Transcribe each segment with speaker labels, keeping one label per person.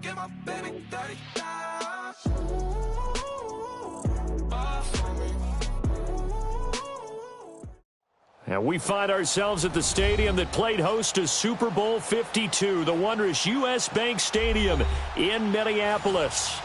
Speaker 1: Get my baby 30,000. Buy for me.
Speaker 2: And we find ourselves at the stadium that played host to Super Bowl 52, the wondrous U.S. Bank Stadium in Minneapolis.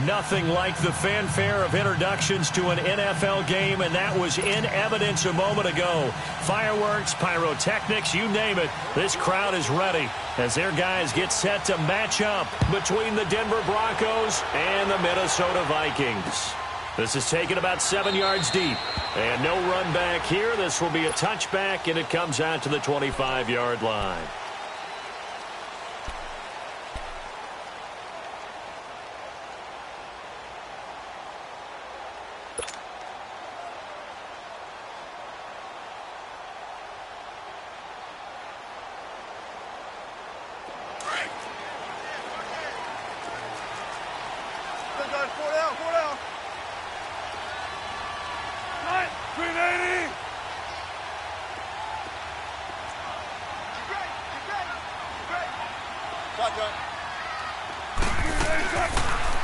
Speaker 2: Nothing like the fanfare of introductions to an NFL game, and that was in evidence a moment ago. Fireworks, pyrotechnics, you name it, this crowd is ready as their guys get set to match up between the Denver Broncos and the Minnesota Vikings. This is taken about 7 yards deep, and no run back here. This will be a touchback, and it comes out to the 25-yard line.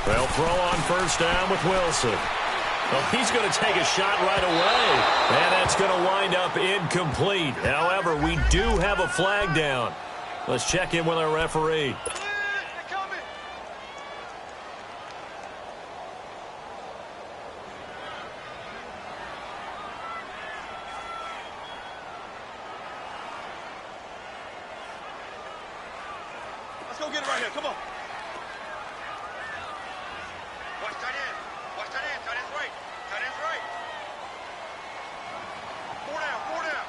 Speaker 2: They'll throw on first down with Wilson. Well, he's going to take a shot right away, and that's going to wind up incomplete. However, we do have a flag down. Let's check in with our referee.
Speaker 3: Let's go get it right here. Come on. Watch tight end. Watch tight end. Tight end's right. Tight end's right. 4 down. 4 down.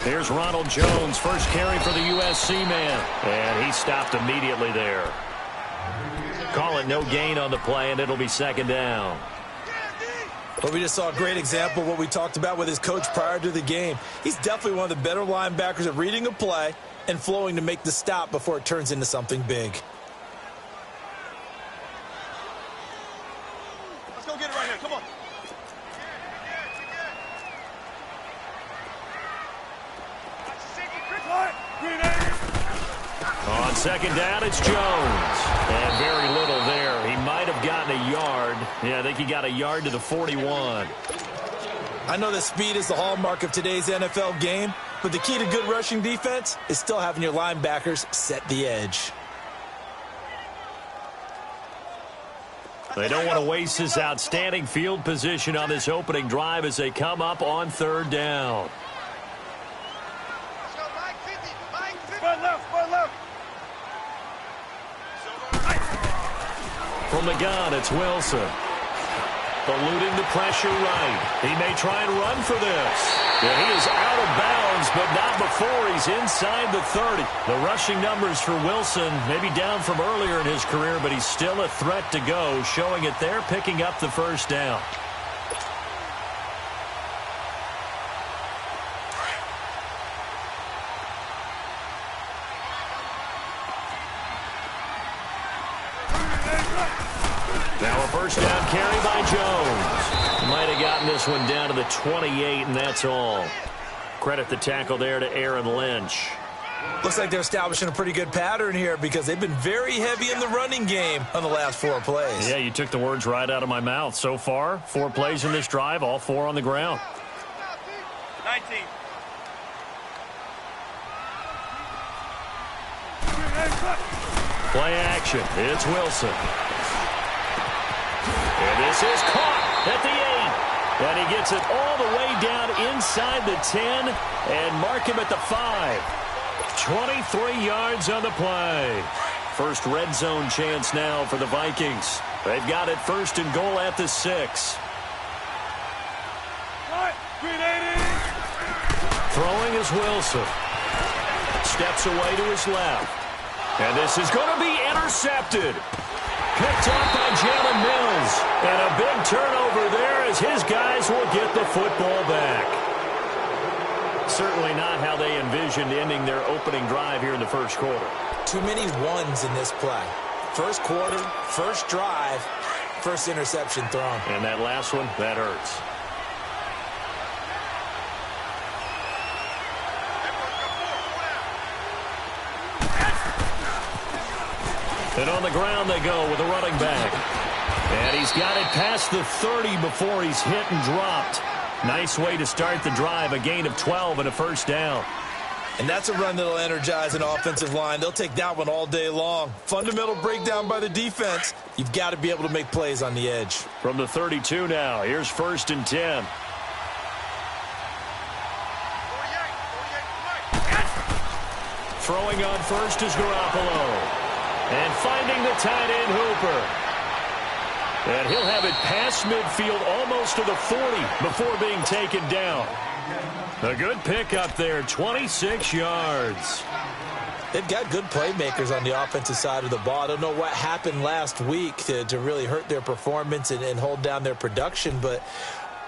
Speaker 2: Here's Ronald Jones, first carry for the USC man. And he stopped immediately there. Call it no gain on the play, and it'll be second down.
Speaker 4: Well, we just saw a great example of what we talked about with his coach prior to the game. He's definitely one of the better linebackers at reading a play and flowing to make the stop before it turns into something big.
Speaker 3: Let's go get it right here. Come on.
Speaker 2: On second down, it's Jones. And very little there. He might have gotten a yard. Yeah, I think he got a yard to the 41.
Speaker 4: I know that speed is the hallmark of today's NFL game, but the key to good rushing defense is still having your linebackers set the edge.
Speaker 2: They don't want to waste this outstanding field position on this opening drive as they come up on third down. From the gun, it's Wilson. Eluding the pressure right. He may try and run for this. Yeah, he is out of bounds, but not before he's inside the 30. The rushing numbers for Wilson maybe down from earlier in his career, but he's still a threat to go, showing it there, picking up the first down. Now a first down carry by Jones. Might have gotten this one down to the 28, and that's all. Credit the tackle there to Aaron Lynch.
Speaker 4: Looks like they're establishing a pretty good pattern here because they've been very heavy in the running game on the last 4 plays.
Speaker 2: Yeah, you took the words right out of my mouth. So far, 4 plays in this drive, all 4 on the ground.
Speaker 3: 19.
Speaker 2: Play action. It's Wilson. And this is caught at the 8. And he gets it all the way down inside the 10 and mark him at the 5. 23 yards on the play. First red zone chance now for the Vikings. They've got it first and goal at the 6. Throwing is Wilson. Steps away to his left. And this is going to be intercepted. Picked up by Jalen Mills. And a big turnover there as his guys will get the football back. Certainly not how they envisioned ending their opening drive here in the first quarter.
Speaker 4: Too many ones in this play. First quarter, first drive, first interception thrown.
Speaker 2: And that last one, that hurts. And on the ground they go with a running back. And he's got it past the 30 before he's hit and dropped. Nice way to start the drive, a gain of 12 and a first down.
Speaker 4: And that's a run that'll energize an offensive line. They'll take that one all day long. Fundamental breakdown by the defense. You've got to be able to make plays on the edge.
Speaker 2: From the 32 now, here's 1st and 10. Throwing on first is Garoppolo. And finding the tight end Hooper. And he'll have it past midfield almost to the 40 before being taken down. A good pick up there, 26 yards.
Speaker 4: They've got good playmakers on the offensive side of the ball. I don't know what happened last week to really hurt their performance and hold down their production, but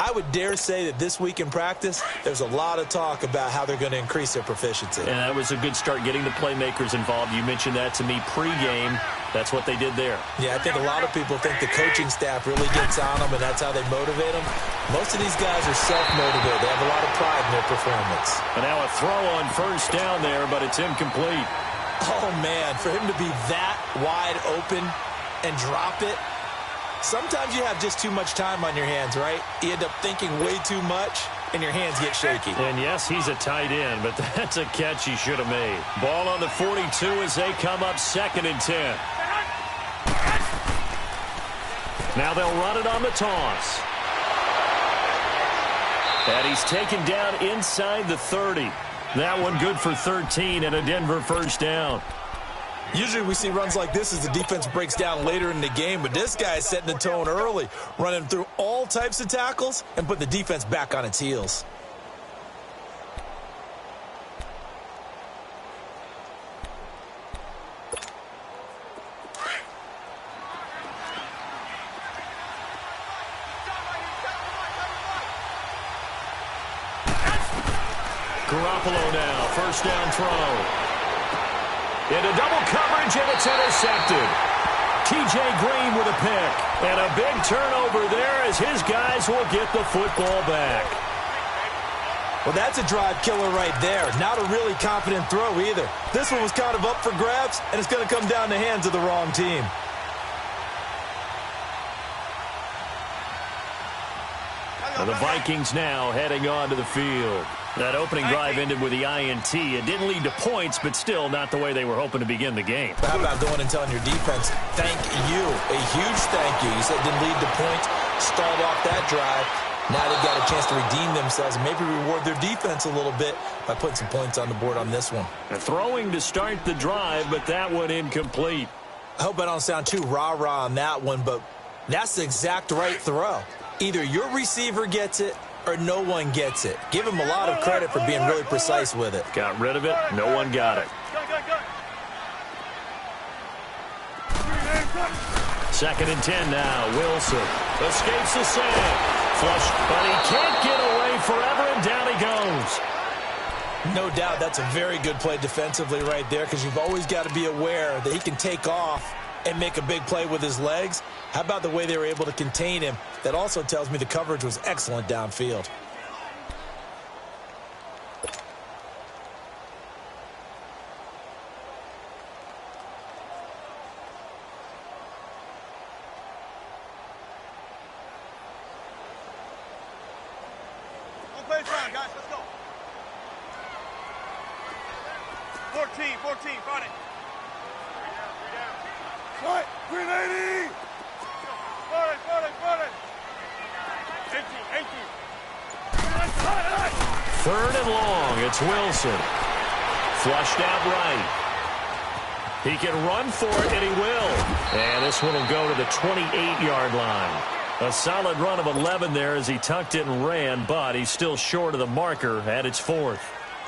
Speaker 4: I would dare say that this week in practice, there's a lot of talk about how they're going to increase their proficiency.
Speaker 2: And that was a good start getting the playmakers involved. You mentioned that to me pregame. That's what they did there.
Speaker 4: Yeah, I think a lot of people think the coaching staff really gets on them, and that's how they motivate them. Most of these guys are self-motivated. They have a lot of pride in their performance.
Speaker 2: And now a throw on first down there, but it's incomplete.
Speaker 4: Oh, man, for him to be that wide open and drop it. Sometimes you have just too much time on your hands, right? You end up thinking way too much, and your hands get shaky.
Speaker 2: And yes, he's a tight end, but that's a catch he should have made. Ball on the 42 as they come up 2nd and 10. Now they'll run it on the toss. And he's taken down inside the 30. That one good for 13 and a Denver first down.
Speaker 4: Usually we see runs like this as the defense breaks down later in the game, but this guy is setting the tone early, running through all types of tackles and put the defense back on its heels.
Speaker 2: Garoppolo now, first down throw. Into double coverage, and it's intercepted. T.J. Green with a pick. And a big turnover there as his guys will get the football back.
Speaker 4: Well, that's a drive killer right there. Not a really confident throw either. This one was kind of up for grabs, and it's going to come down the hands of the wrong team.
Speaker 2: And the Vikings now heading onto the field. That opening drive ended with the INT. It didn't lead to points, but still not the way they were hoping to begin the game.
Speaker 4: How about going and telling your defense, thank you, a huge thank you. You said it didn't lead to points, stalled off that drive. Now they've got a chance to redeem themselves and maybe reward their defense a little bit by putting some points on the board on this one.
Speaker 2: Throwing to start the drive, but that one incomplete.
Speaker 4: I hope I don't sound too rah-rah on that one, but that's the exact right throw. Either your receiver gets it or no one gets it. Give him a lot of credit for being really precise with it.
Speaker 2: Got rid of it. No one got it. 2nd and 10 now. Wilson escapes the sack. Flush, but he can't get away forever, and down he goes.
Speaker 4: No doubt that's a very good play defensively right there, because you've always got to be aware that he can take off and make a big play with his legs. How about the way they were able to contain him? That also tells me the coverage was excellent downfield.
Speaker 3: One play round, guys. Let's go. 14, find it. 380! 40! 18.
Speaker 2: 3rd and long. It's Wilson. Flushed out right. He can run for it, and he will. And this one will go to the 28-yard line. A solid run of 11 there as he tucked it and ran, but he's still short of the marker, and it's 4th.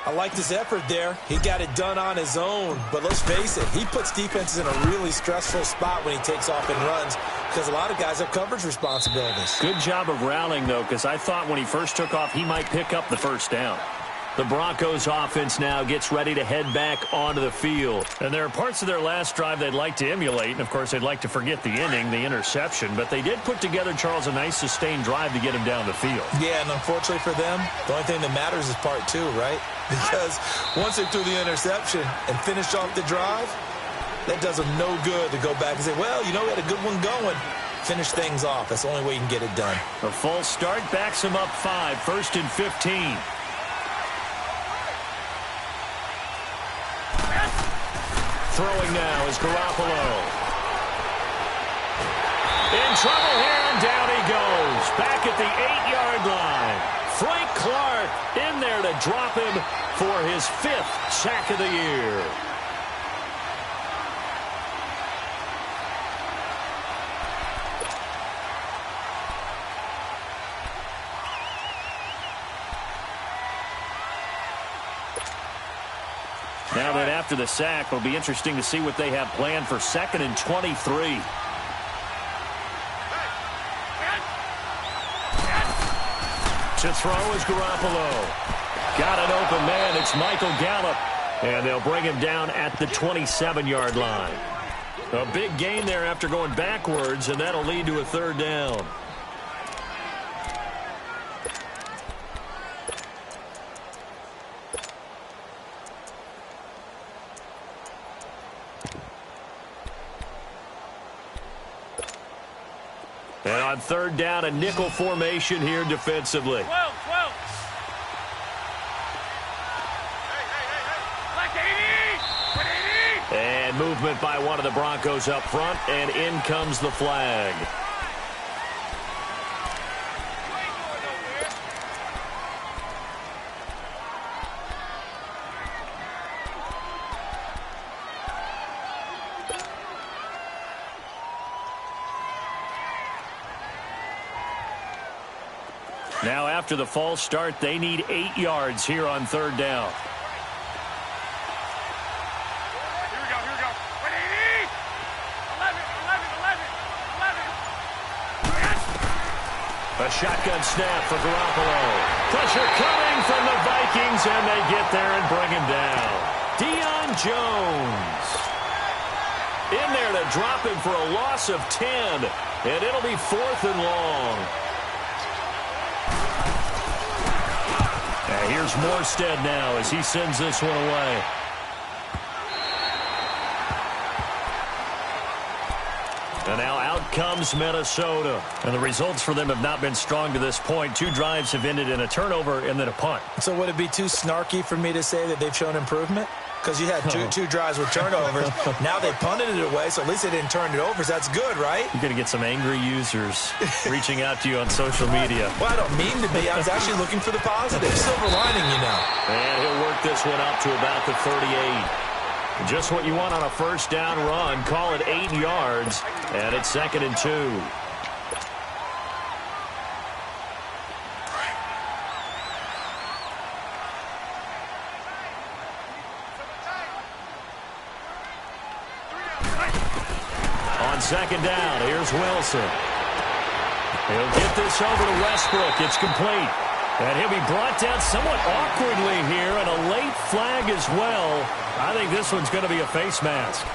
Speaker 4: I like this effort there. He got it done on his own. But let's face it, he puts defenses in a really stressful spot when he takes off and runs, because a lot of guys have coverage responsibilities.
Speaker 2: Good job of rallying, though, because I thought when he first took off, he might pick up the first down. The Broncos offense now gets ready to head back onto the field. And there are parts of their last drive they'd like to emulate. And, of course, they'd like to forget the inning, the interception. But they did put together, Charles, a nice sustained drive to get him down the field.
Speaker 4: Yeah, and unfortunately for them, the only thing that matters is part 2, right? Because once they threw the interception and finished off the drive, That does them no good to go back and say, well, you know, we had a good one going. Finish things off. That's the only way you can get it done.
Speaker 2: A false start backs him up 5, 1st and 15. Throwing now is Garoppolo. In trouble here, and down he goes. Back at the 8-yard line. Frank Clark in there to drop him for his 5th sack of the year. Now that after the sack, it'll be interesting to see what they have planned for 2nd and 23. To throw is Garoppolo. Got an open man. It's Michael Gallup. And they'll bring him down at the 27-yard line. A big gain there after going backwards, and that'll lead to a 3rd down. And on 3rd down, a nickel formation here defensively.
Speaker 3: 12.
Speaker 2: And movement by one of the Broncos up front, and in comes the flag. Now after the false start, they need 8 yards here on 3rd down.
Speaker 3: Here we go. 11.
Speaker 2: A shotgun snap for Garoppolo. Pressure coming from the Vikings, and they get there and bring him down. Deion Jones in there to drop him for a loss of 10, and it'll be 4th and long. And here's Morstead now as he sends this one away. And now out comes Minnesota. And the results for them have not been strong to this point. 2 drives have ended in a turnover and then a punt.
Speaker 4: So would it be too snarky for me to say that they've shown improvement? Because you had two drives with turnovers. Now they punted it away, so at least they didn't turn it over. So that's good, right?
Speaker 2: You're going to get some angry users reaching out to you on social media.
Speaker 4: Well, I don't mean to be. I was actually looking for the positive. Silver lining, you know.
Speaker 2: And he'll work this one up to about the 38. Just what you want on a 1st down run. Call it 8 yards, and it's 2nd and 2. On 2nd down, here's Wilson. He'll get this over to Westbrook. It's complete. And he'll be brought down somewhat awkwardly here, and a late flag as well. I think this one's going to be a face mask.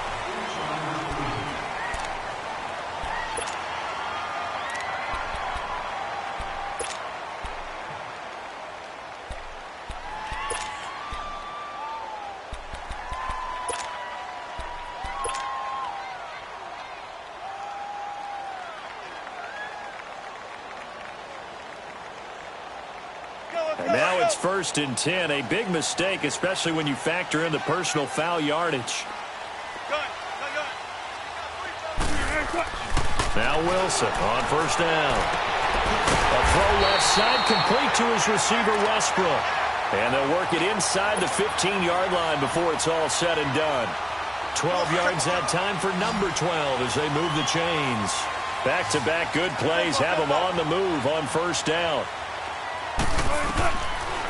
Speaker 2: And now it's 1st and 10. A big mistake, especially when you factor in the personal foul yardage. Now Wilson on 1st down. A throw left side complete to his receiver Westbrook. And they'll work it inside the 15-yard line before it's all said and done. 12 yards that time for number 12 as they move the chains. Back-to-back good plays have them on the move on 1st down.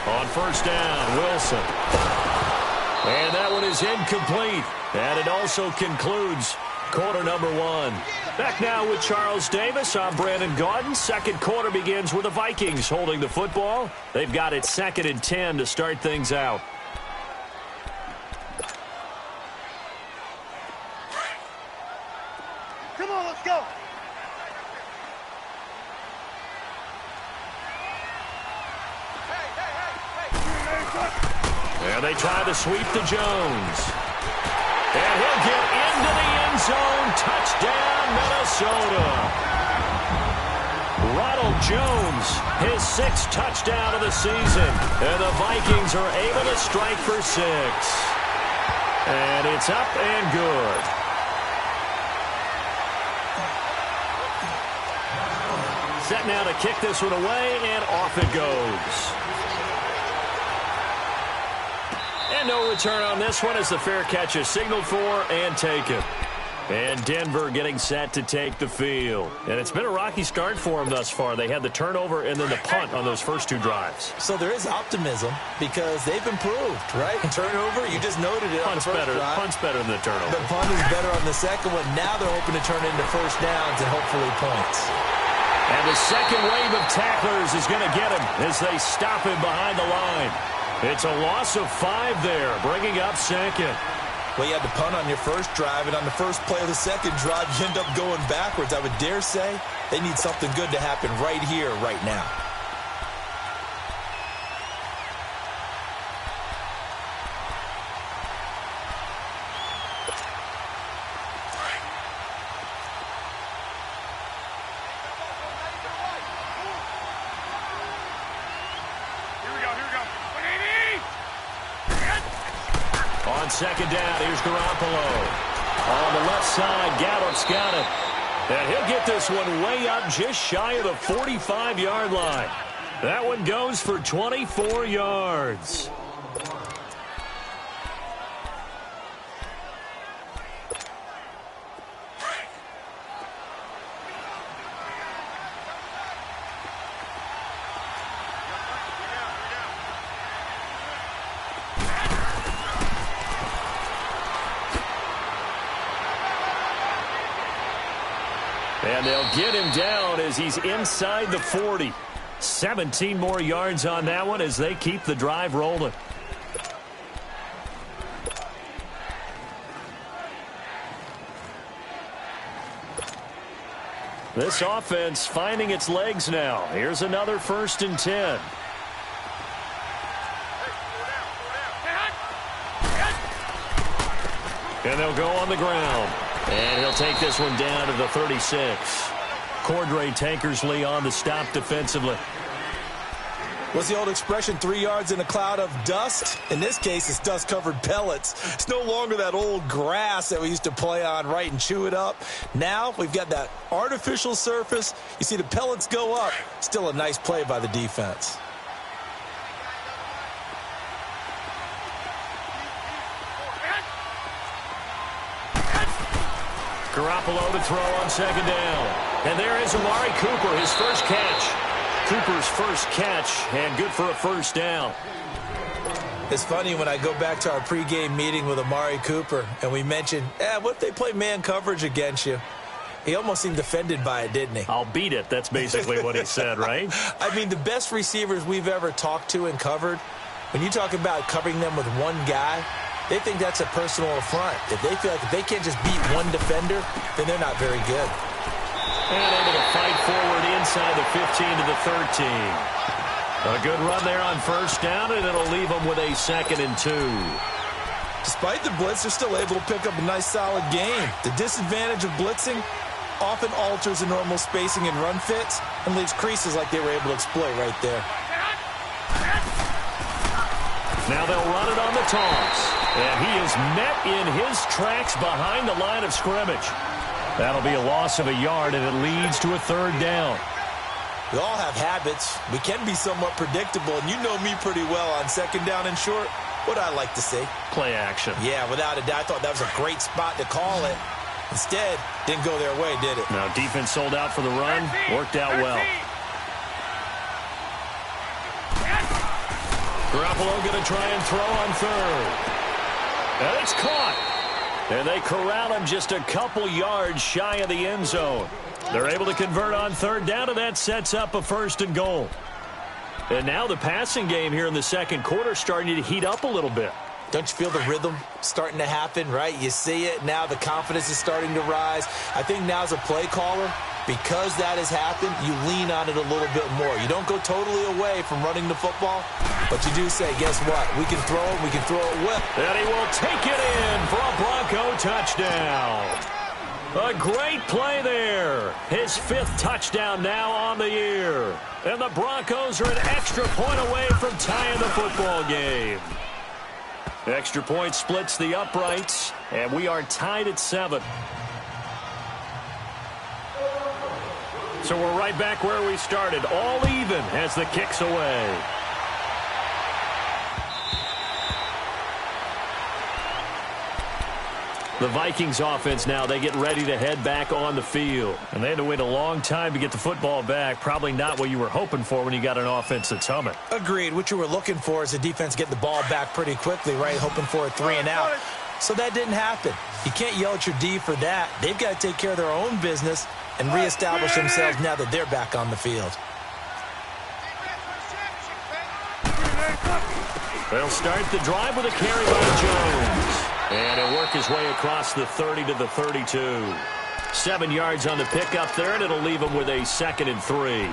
Speaker 2: On 1st down, Wilson. And that one is incomplete. And it also concludes quarter number 1. Back now with Charles Davis. I'm Brandon Gaudin. 2nd quarter begins with the Vikings holding the football. They've got it 2nd and 10 to start things out.
Speaker 3: Come on, let's go.
Speaker 2: And they try to sweep to Jones. And he'll get into touchdown, Minnesota. Ronald Jones, his 6th touchdown of the season. And the Vikings are able to strike for 6. And it's up and good. Set now to kick this one away, and off it goes. And no return on this one as the fair catch is signaled for and taken. And Denver getting set to take the field. And it's been a rocky start for them thus far. They had the turnover and then the punt on those first 2 drives.
Speaker 4: So there is optimism because they've improved, right? Turnover, you just noted it.
Speaker 2: Punt's better. Punt's better than the turnover.
Speaker 4: The punt is better on the second one. Now they're hoping to turn into first downs and hopefully points.
Speaker 2: And the second wave of tacklers is going to get him as they stop him behind the line. It's a loss of 5 there, bringing up second.
Speaker 4: Well, you had to punt on your first drive, and on the first play of the second drive, you end up going backwards. I would dare say they need something good to happen right here, right now.
Speaker 2: On second down, here's Garoppolo. On the left side, Gallup's got it. And he'll get this one way up just shy of the 45-yard line. That one goes for 24 yards. And they'll get him down as he's inside the 40. 17 more yards on that one as they keep the drive rolling. This offense finding its legs now. Here's another 1st and 10. And they'll go on the ground. And he'll take this one down to the 36. Cordray Tankersley on the stop defensively.
Speaker 4: What's the old expression, 3 yards in a cloud of dust? In this case, it's dust-covered pellets. It's no longer that old grass that we used to play on, right, and chew it up. Now we've got that artificial surface. You see the pellets go up. Still a nice play by the defense.
Speaker 2: Garoppolo to throw on second down. And there is Amari Cooper, his first catch. Cooper's first catch, and good for a first down.
Speaker 4: It's funny when I go back to our pregame meeting with Amari Cooper, and we mentioned, what if they play man coverage against you? He almost seemed offended by it, didn't he?
Speaker 2: I'll beat it. That's basically what he said, right?
Speaker 4: I mean, the best receivers we've ever talked to and covered, when you talk about covering them with one guy, they think that's a personal affront. If they feel like if they can't just beat one defender, then they're not very good.
Speaker 2: And able to fight forward inside the 15 to the 13. A good run there on first down, and it'll leave them with a 2nd and 2.
Speaker 4: Despite the blitz, they're still able to pick up a nice, solid game. The disadvantage of blitzing often alters the normal spacing and run fits and leaves creases like they were able to exploit right there.
Speaker 2: Now they'll run it on the toss. And he is met in his tracks behind the line of scrimmage. That'll be a loss of a yard, and it leads to a 3rd down.
Speaker 4: We all have habits. We can be somewhat predictable, and you know me pretty well on second down and short. What I like to say?
Speaker 2: Play action.
Speaker 4: Yeah, without a doubt. I thought that was a great spot to call it. Instead, didn't go their way, did it?
Speaker 2: Now, defense sold out for the run. Worked out well. Garoppolo going to try and throw on 3rd. And it's caught. And they corral him just a couple yards shy of the end zone. They're able to convert on 3rd down, and that sets up a 1st and goal. And now the passing game here in the second quarter starting to heat up a little bit.
Speaker 4: Don't you feel the rhythm starting to happen, right? You see it. Now the confidence is starting to rise. I think now as a play caller, because that has happened, you lean on it a little bit more. You don't go totally away from running the football, but you do say, guess what? We can throw it. We can throw it well.
Speaker 2: And he will take it in for a Bronco touchdown. A great play there. His 5th touchdown now on the year. And the Broncos are an extra point away from tying the football game. Extra point splits the uprights, and we are tied at 7. So we're right back where we started, all even as the kick's away. The Vikings offense now, they get ready to head back on the field. And they had to wait a long time to get the football back. Probably not what you were hoping for when you got an offense that's humming.
Speaker 4: Agreed. What you were looking for is the defense getting the ball back pretty quickly, right? Hoping for a 3 and out. So that didn't happen. You can't yell at your D for that. They've got to take care of their own business and reestablish themselves now that they're back on the field.
Speaker 2: They'll start the drive with a carry by Jones. And he'll work his way across the 30 to the 32. 7 yards on the pickup there, and it'll leave him with a 2nd and 3.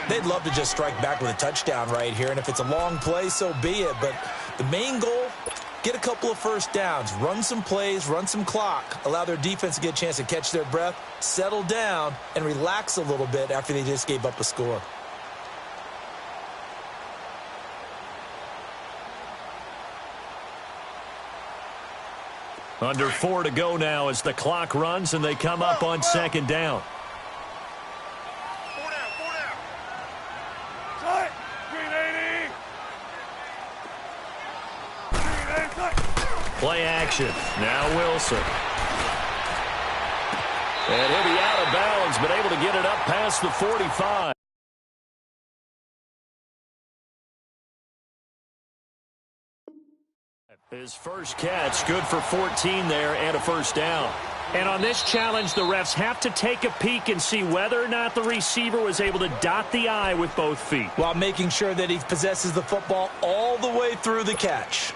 Speaker 4: They'd love to just strike back with a touchdown right here, and if it's a long play, so be it. But the main goal, get a couple of first downs, run some plays, run some clock, allow their defense to get a chance to catch their breath, settle down, and relax a little bit after they just gave up a score.
Speaker 2: Under 4 to go now as the clock runs and they come up on 2nd down.
Speaker 3: 4 down, 4 down.
Speaker 1: Tight. Green 80. Green 80, tight.
Speaker 2: Play action. Now Wilson. And he'll be out of bounds, but able to get it up past the 45. His first catch, good for 14 there and a first down. And on this challenge, the refs have to take a peek and see whether or not the receiver was able to dot the I with both feet,
Speaker 4: while making sure that he possesses the football all the way through the catch.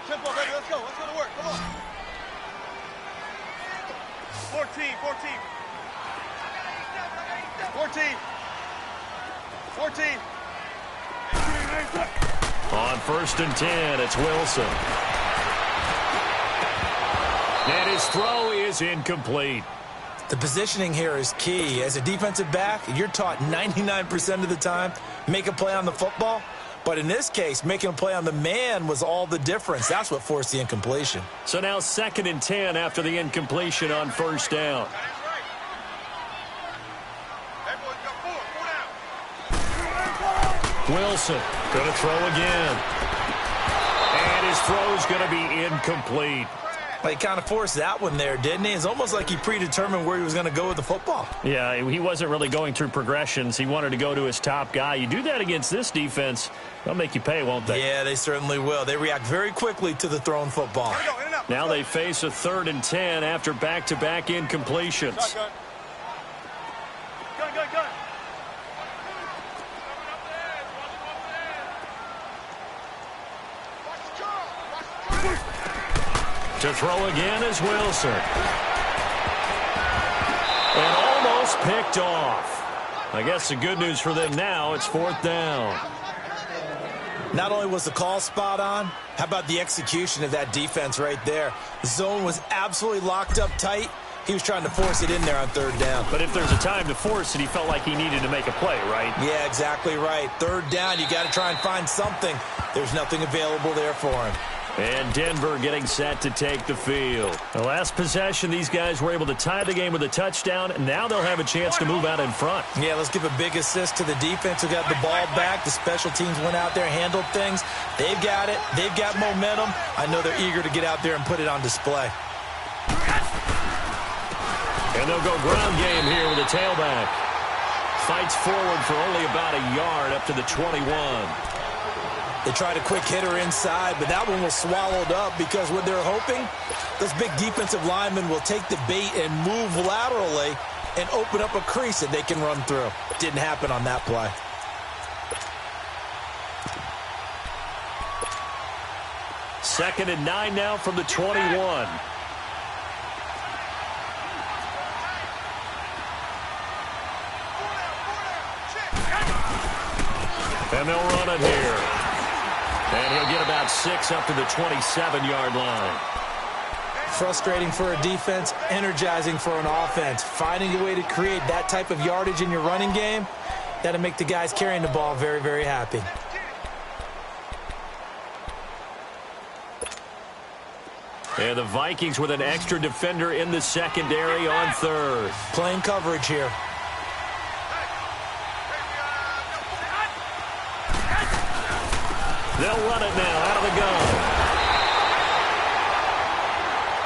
Speaker 3: Tempo, baby, let's go. Let's go to work. Come on. 14, 14. 14. 14.
Speaker 2: On 1st and 10, it's Wilson. And his throw is incomplete.
Speaker 4: The positioning here is key. As a defensive back, you're taught 99% of the time, make a play on the football. But in this case, making a play on the man was all the difference. That's what forced the incompletion.
Speaker 2: So now 2nd and 10 after the incompletion on 1st down. Wilson going to throw again. And his throw's going to be incomplete.
Speaker 4: Well, he kind of forced that one there, didn't he? It's almost like he predetermined where he was going to go with the football.
Speaker 2: Yeah, he wasn't really going through progressions. He wanted to go to his top guy. You do that against this defense, they'll make you pay, won't they?
Speaker 4: Yeah, they certainly will. They react very quickly to the thrown football.
Speaker 2: Now they face a 3rd and 10 after back-to-back incompletions.
Speaker 3: Gun.
Speaker 2: To throw again is Wilson. And almost picked off. I guess the good news for them now, it's 4th down.
Speaker 4: Not only was the call spot on, how about the execution of that defense right there? The zone was absolutely locked up tight. He was trying to force it in there on 3rd down.
Speaker 2: But if there's a time to force it, he felt like he needed to make a play, right?
Speaker 4: Yeah, exactly right. 3rd down, you got to try and find something. There's nothing available there for him.
Speaker 2: And Denver getting set to take the field. The last possession, these guys were able to tie the game with a touchdown, and now they'll have a chance to move out in front.
Speaker 4: Yeah, let's give a big assist to the defense who got the ball back. The special teams went out there, handled things. They've got it. They've got momentum. I know they're eager to get out there and put it on display.
Speaker 2: And they'll go ground game here with a tailback. Fights forward for only about a yard up to the 21.
Speaker 4: They tried a quick hitter inside, but that one was swallowed up because what they're hoping, those big defensive linemen will take the bait and move laterally and open up a crease that they can run through. Didn't happen on that play.
Speaker 2: Second and 9 now from the 21. And they'll run it here. And he'll get about 6 up to the 27-yard line.
Speaker 4: Frustrating for a defense, energizing for an offense. Finding a way to create that type of yardage in your running game, that'll make the guys carrying the ball very, very happy.
Speaker 2: And the Vikings with an extra defender in the secondary on third.
Speaker 4: Playing coverage here.
Speaker 2: They'll run it now out of the gun.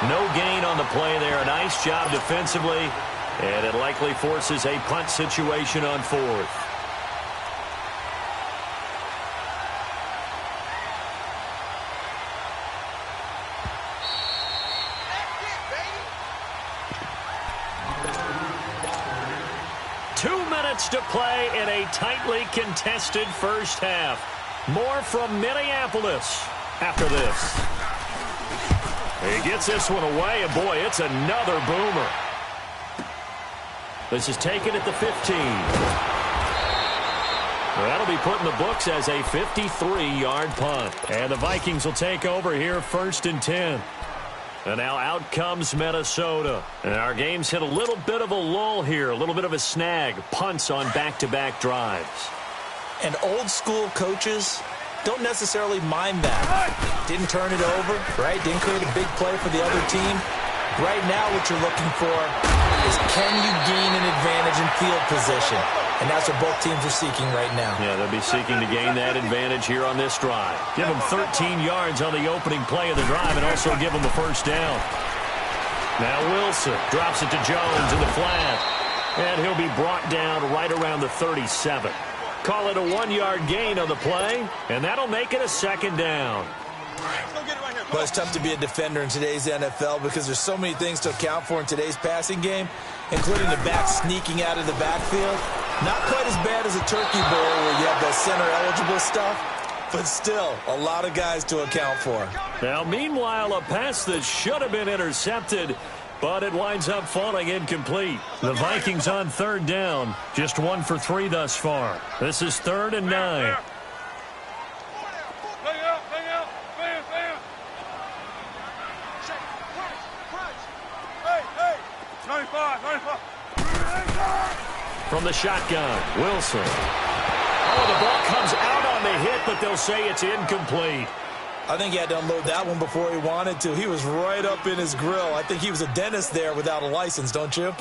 Speaker 2: No gain on the play there. A nice job defensively. And it likely forces a punt situation on fourth. To play in a tightly contested first half. More from Minneapolis after this. He gets this one away, and boy, it's another boomer. This is taken at the 15. That'll be put in the books as a 53-yard punt. And the Vikings will take over here 1st and 10. And now out comes Minnesota. And our game's hit a little bit of a lull here, a little bit of a snag. Punts on back-to-back drives.
Speaker 4: And old-school coaches don't necessarily mind that. Didn't turn it over, right? Didn't create a big play for the other team. Right now what you're looking for is can you gain an advantage in field position? And that's what both teams are seeking right now.
Speaker 2: Yeah, they'll be seeking to gain that advantage here on this drive. Give them 13 yards on the opening play of the drive and also give them the first down. Now Wilson drops it to Jones in the flat. And he'll be brought down right around the 37. Call it a 1-yard gain on the play, and that'll make it a 2nd down.
Speaker 4: Well, it's tough to be a defender in today's NFL because there's so many things to account for in today's passing game, including the back sneaking out of the backfield. Not quite as bad as a turkey bowl where you have that center-eligible stuff, but still a lot of guys to account for.
Speaker 2: Now, meanwhile, a pass that should have been intercepted, but it winds up falling incomplete. The Vikings on 3rd down, just 1 for 3 thus far. This is 3rd and 9. From the shotgun, Wilson. Oh, the ball comes out on the hit, but they'll say it's incomplete.
Speaker 4: I think he had to unload that one before he wanted to. He was right up in his grill. I think he was a dentist there without a license, don't you?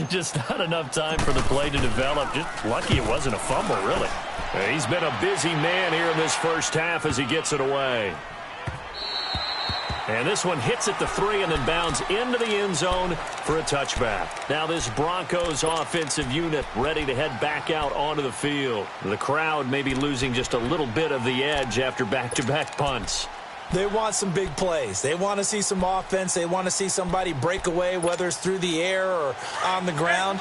Speaker 2: Just not enough time for the play to develop. Just lucky it wasn't a fumble, really. He's been a busy man here in this first half as he gets it away. And this one hits at the 3 and then bounds into the end zone for a touchback. Now this Broncos offensive unit ready to head back out onto the field. The crowd may be losing just a little bit of the edge after back-to-back punts.
Speaker 4: They want some big plays. They want to see some offense. They want to see somebody break away, whether it's through the air or on the ground.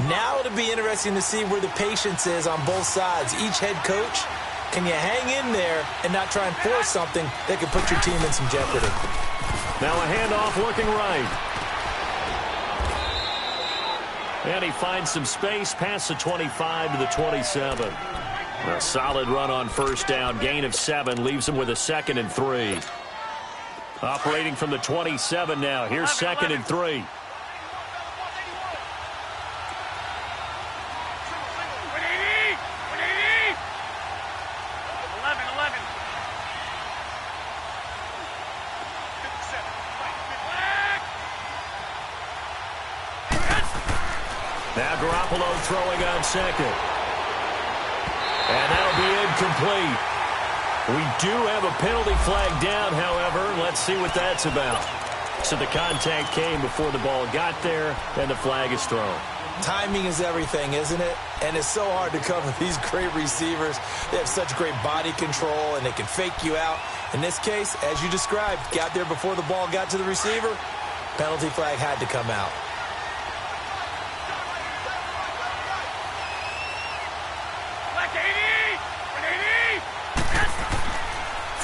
Speaker 4: Now it'll be interesting to see where the patience is on both sides. Each head coach, can you hang in there and not try and force something that could put your team in some jeopardy?
Speaker 2: Now a handoff looking right. And he finds some space past the 25 to the 27. A solid run on 1st down. Gain of 7 leaves him with a 2nd and 3. Operating from the 27 now. Here's 2nd and 3. Now Garoppolo throwing on 2nd. And that'll be incomplete. We do have a penalty flag down, however. Let's see what that's about. So the contact came before the ball got there, and the flag is thrown.
Speaker 4: Timing is everything, isn't it? And it's so hard to cover these great receivers. They have such great body control, and they can fake you out. In this case, as you described, got there before the ball got to the receiver. Penalty flag had to come out.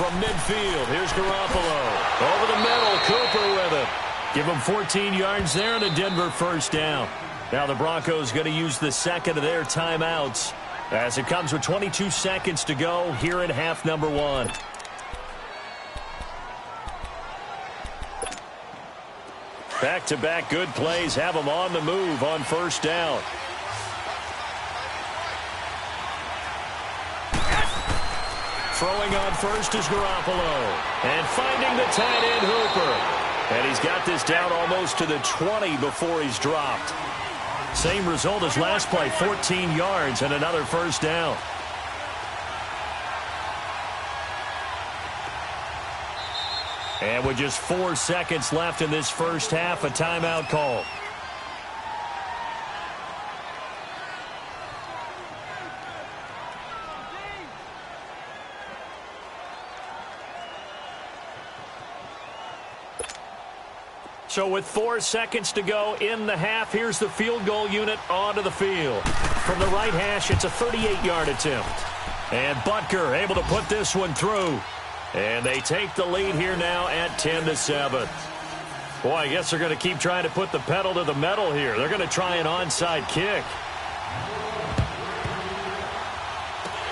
Speaker 2: From midfield, here's Garoppolo. Over the middle, Cooper with it. Give him 14 yards there and a Denver 1st down. Now the Broncos going to use the 2nd of their timeouts as it comes with 22 seconds to go here in half number 1. Back-to-back good plays have them on the move on first down. Throwing on first is Garoppolo. And finding the tight end Hooper. And he's got this down almost to the 20 before he's dropped. Same result as last play, 14 yards and another first down. And with just 4 seconds left in this first half, a timeout call. So with 4 seconds to go in the half, here's the field goal unit onto the field. From the right hash, it's a 38-yard attempt. And Butker able to put this one through. And they take the lead here now at 10-7. Boy, I guess they're going to keep trying to put the pedal to the metal here. They're going to try an onside kick.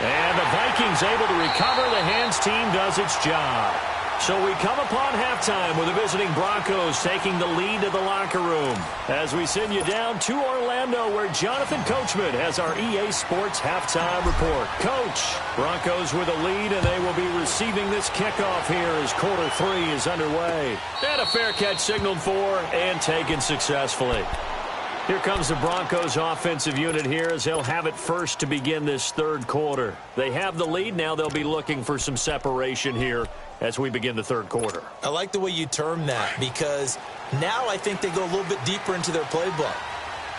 Speaker 2: And the Vikings able to recover. The hands team does its job. So we come upon halftime with the visiting Broncos taking the lead to the locker room as we send you down to Orlando where Jonathan Coachman has our EA Sports halftime report. Coach, Broncos with a lead and they will be receiving this kickoff here as quarter 3 is underway. And a fair catch signaled for and taken successfully. Here comes the Broncos offensive unit here as they'll have it first to begin this third quarter. They have the lead. Now they'll be looking for some separation here as we begin the third quarter.
Speaker 4: I like the way you term that because now I think they go a little bit deeper into their playbook.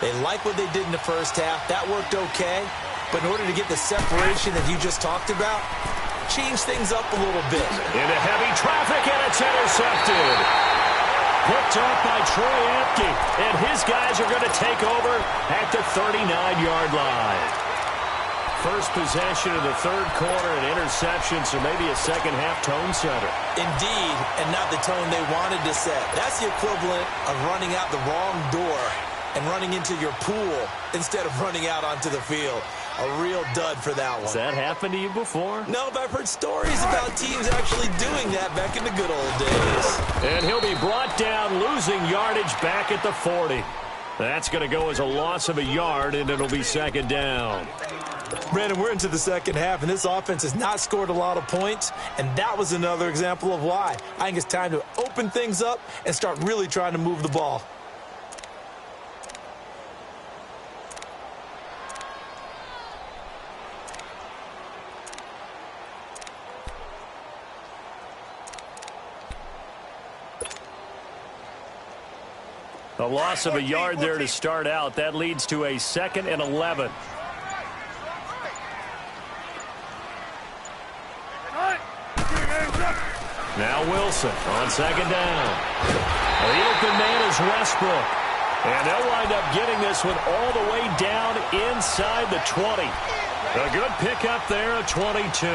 Speaker 4: They like what they did in the first half. That worked okay. But in order to get the separation that you just talked about, change things up a little bit.
Speaker 2: Into heavy traffic and it's intercepted. Picked up by Troy Apke, and his guys are going to take over at the 39-yard line. First possession of the third quarter, an interception, so maybe a second-half tone setter.
Speaker 4: Indeed, and not the tone they wanted to set. That's the equivalent of running out the wrong door and running into your pool instead of running out onto the field. A real dud for that one.
Speaker 2: Has that happened to you before?
Speaker 4: No, but I've heard stories about teams actually doing that back in the good old days.
Speaker 2: And he'll be brought down, losing yardage back at the 40. That's going to go as a loss of a yard, and it'll be second down.
Speaker 4: Brandon, we're into the second half, and this offense has not scored a lot of points, and that was another example of why. I think it's time to open things up and start really trying to move the ball.
Speaker 2: A loss of a yard there to start out. That leads to a 2nd and 11. Now Wilson on second down. The open man is Westbrook. And they'll wind up getting this one all the way down inside the 20. A good pickup there, a 22.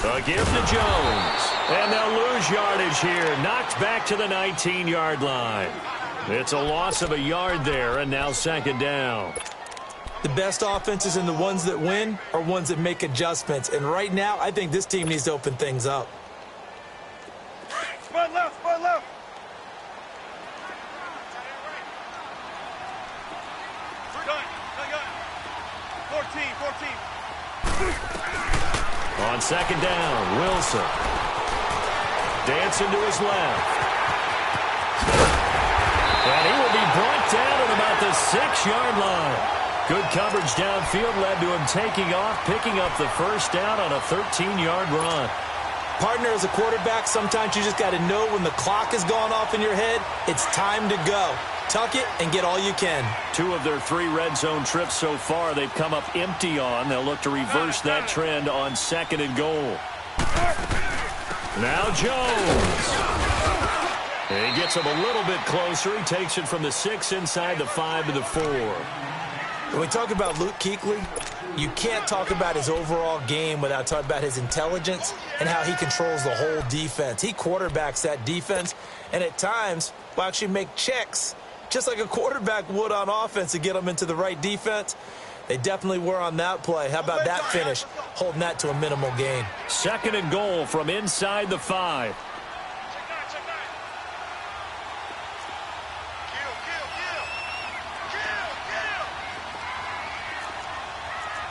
Speaker 2: A give to Jones. And they'll lose yardage here. Knocked back to the 19-yard line. It's a loss of a yard there, and now second down.
Speaker 4: The best offenses and the ones that win are ones that make adjustments. And right now, I think this team needs to open things up.
Speaker 1: Spread left, spread left. Gun. 14.
Speaker 2: On second down, Wilson. Dancing to his left. And he will be brought down at about the 6-yard line. Good coverage downfield led to him taking off, picking up the first down on a 13-yard run.
Speaker 4: Partner, as a quarterback, sometimes you just got to know when the clock has gone off in your head, it's time to go. Tuck it and get all you can. 2
Speaker 2: of their 3 red zone trips so far they've come up empty on. They'll look to reverse that trend on 2nd and goal. Now Jones. He gets him a little bit closer. He takes it from the 6 inside the 5 to the 4.
Speaker 4: When we talk about Luke Kuechly, you can't talk about his overall game without talking about his intelligence and how he controls the whole defense. He quarterbacks that defense, and at times will actually make checks, just like a quarterback would on offense, to get them into the right defense. They definitely were on that play. How about that finish, holding that to a minimal gain?
Speaker 2: 2nd and goal from inside the 5.
Speaker 3: Check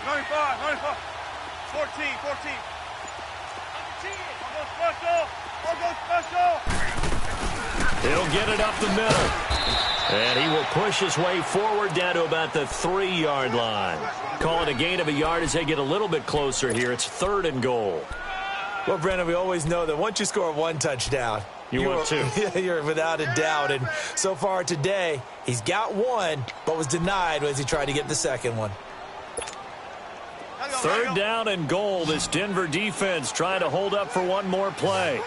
Speaker 1: 95, 95. 14. I'll go special.
Speaker 2: He'll get it up the middle. And he will push his way forward down to about the 3-yard line. Call it a gain of a yard as they get a little bit closer here. It's 3rd and goal.
Speaker 4: Well, Brandon, we always know that once you score 1 touchdown,
Speaker 2: want 2.
Speaker 4: You're without a doubt. And so far today, he's got 1, but was denied as he tried to get the 2nd one.
Speaker 2: 3rd down and goal. This Denver defense trying to hold up for one more play.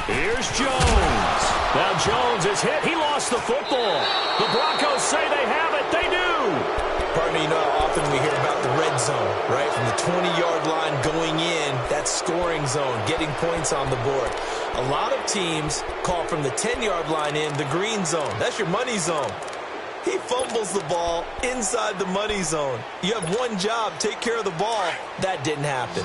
Speaker 2: Here's Jones. Now Jones is hit. He lost the football. The Broncos say they have it. They do.
Speaker 4: Partner, you know how often we hear about the red zone, right? From the 20-yard line going in, that scoring zone, getting points on the board. A lot of teams call from the 10-yard line in the green zone. That's your money zone. He fumbles the ball inside the money zone. You have one job, take care of the ball. That didn't happen.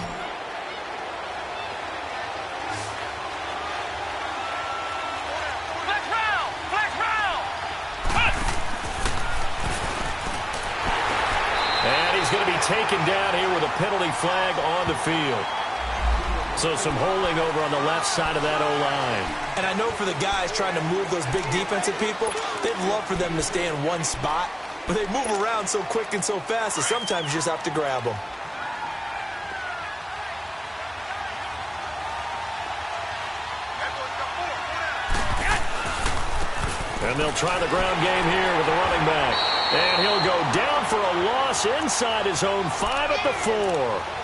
Speaker 2: And he's going to be taken down here with a penalty flag on the field. So some holding over on the left side of that O-line.
Speaker 4: And I know for the guys trying to move those big defensive people, they'd love for them to stay in one spot. But they move around so quick and so fast that sometimes you just have to grab them.
Speaker 2: And they'll try the ground game here with the running back. And he'll go down for a loss inside his own 5 at the 4.